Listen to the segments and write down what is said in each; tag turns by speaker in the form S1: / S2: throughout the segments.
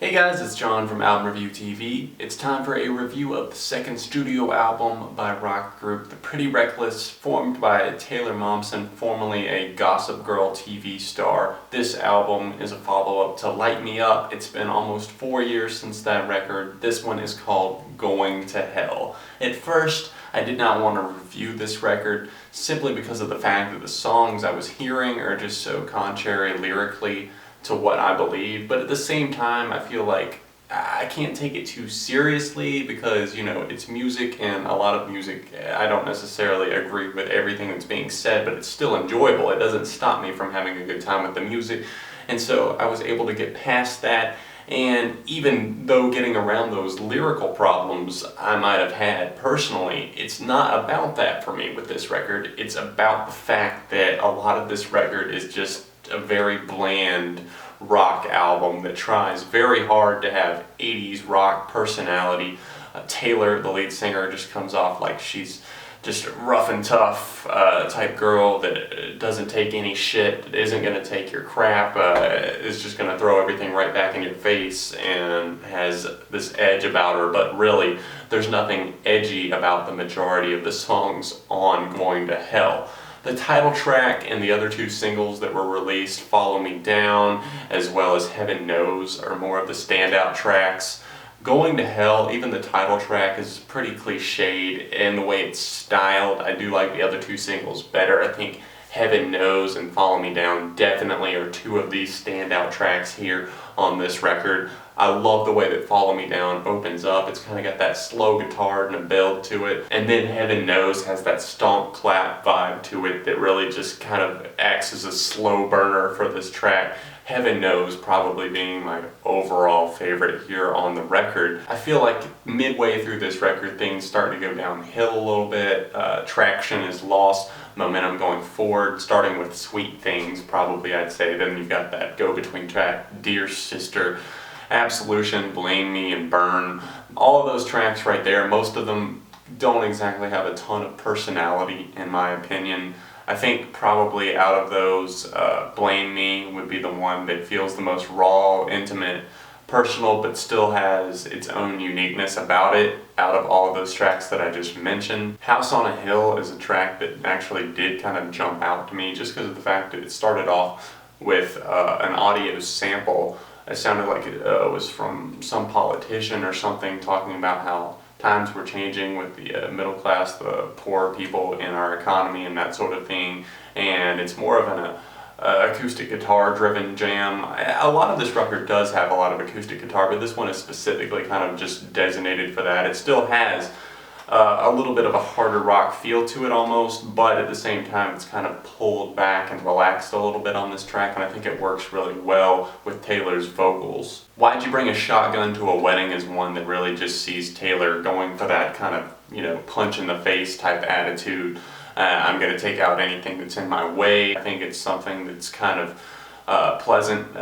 S1: Hey guys, it's John from Album Review TV. It's time for a review of the second studio album by rock group The Pretty Reckless, formed by Taylor Momsen, formerly a Gossip Girl TV star. This album is a follow-up to Light Me Up. It's been almost 4 years since that record. This one is called Going to Hell. At first, I did not want to review this record simply because of the fact that the songs I was hearing are just so contrary lyrically to what I believe, but at the same time I feel like I can't take it too seriously because, it's music, and a lot of music, I don't necessarily agree with everything that's being said, but it's still enjoyable. It doesn't stop me from having a good time with the music, and so I was able to get past that. And even though getting around those lyrical problems I might have had personally, it's not about that for me with this record. It's about the fact that a lot of this record is just a very bland rock album that tries very hard to have 80s rock personality. Taylor, the lead singer, just comes off like she's just a rough and tough type girl that doesn't take any shit, that isn't going to take your crap, is just going to throw everything right back in your face and has this edge about her, but really there's nothing edgy about the majority of the songs on Going to Hell. The title track and the other two singles that were released, Follow Me Down, as well as Heaven Knows, are more of the standout tracks. Going to Hell, even the title track, is pretty cliched in the way it's styled. I do like the other two singles better. I think Heaven Knows and Follow Me Down definitely are two of these standout tracks here on this record. I love the way that Follow Me Down opens up. It's kind of got that slow guitar and a build to it. And then Heaven Knows has that stomp clap vibe to it that really just kind of acts as a slow burner for this track. Heaven Knows probably being my overall favorite here on the record. I feel like midway through this record things start to go downhill a little bit. Traction is lost, momentum going forward, starting with Sweet Things probably I'd say. Then you've got that go-between track, Dear Sister, Absolution, Blame Me, and Burn. All of those tracks right there, most of them don't exactly have a ton of personality in my opinion. I think probably out of those, Blame Me would be the one that feels the most raw, intimate, personal, but still has its own uniqueness about it out of all of those tracks that I just mentioned. House on a Hill is a track that actually did kind of jump out to me just because of the fact that it started off with an audio sample. It sounded like it was from some politician or something talking about how times were changing with the middle class, the poor people in our economy and that sort of thing. And it's more of an acoustic guitar driven jam. A lot of this record does have a lot of acoustic guitar, but this one is specifically kind of just designated for that. It still has a little bit of a harder rock feel to it almost, but at the same time it's kind of pulled back and relaxed a little bit on this track, and I think it works really well with Taylor's vocals. Why'd You Bring a Shotgun to a Wedding is one that really just sees Taylor going for that kind of, punch in the face type attitude. I'm going to take out anything that's in my way. I think it's something that's kind of pleasant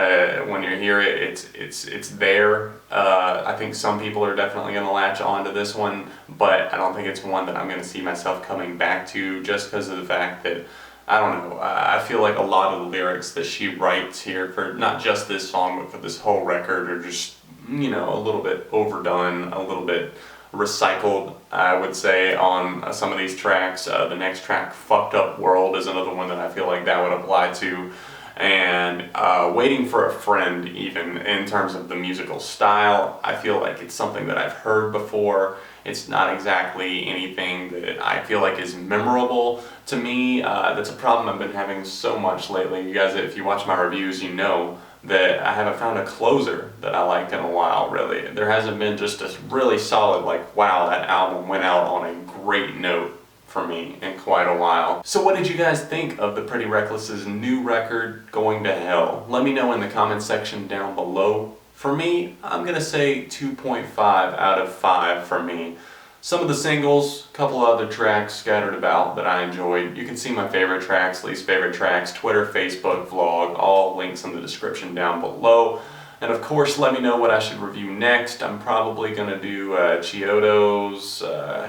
S1: when you hear it. It's there. I think some people are definitely going to latch on to this one, but I don't think it's one that I'm going to see myself coming back to just because of the fact that, I don't know, I feel like a lot of the lyrics that she writes here for not just this song but for this whole record are just, a little bit overdone, a little bit recycled, I would say, on some of these tracks. The next track, Fucked Up World, is another one that I feel like that would apply to. And Waiting for a Friend, even in terms of the musical style, I feel like it's something that I've heard before. It's not exactly anything that I feel like is memorable to me. That's a problem I've been having so much lately. You guys, if you watch my reviews, you know that I haven't found a closer that I liked in a while, really. There hasn't been just a really solid, wow, that album went out on a great note for me in quite a while. So what did you guys think of The Pretty Reckless's new record, Going to Hell? Let me know in the comment section down below. For me, I'm gonna say 2.5 out of 5 for me. Some of the singles, a couple other tracks scattered about that I enjoyed. You can see my favorite tracks, least favorite tracks, Twitter, Facebook, vlog, all links in the description down below. And of course, let me know what I should review next. I'm probably going to do Chiodo's,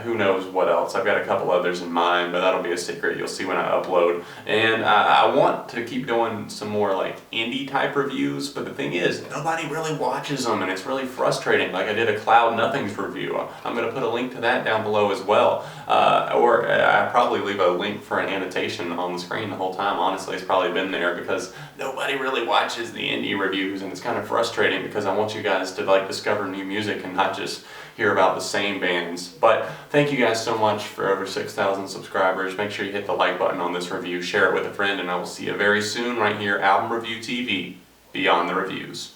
S1: who knows what else. I've got a couple others in mind, but that'll be a secret. You'll see when I upload. And I want to keep doing some more like indie type reviews, but the thing is, nobody really watches them, and it's really frustrating. Like I did a Cloud Nothings review. I'm going to put a link to that down below as well. Or I probably leave a link for an annotation on the screen the whole time. Honestly, it's probably been there because nobody really watches the indie reviews, and it's kind of frustrating because I want you guys to like discover new music and not just hear about the same bands. But thank you guys so much for over 6,000 subscribers. Make sure you hit the like button on this review, share it with a friend, and I will see you very soon right here, Album Review TV, Beyond the Reviews.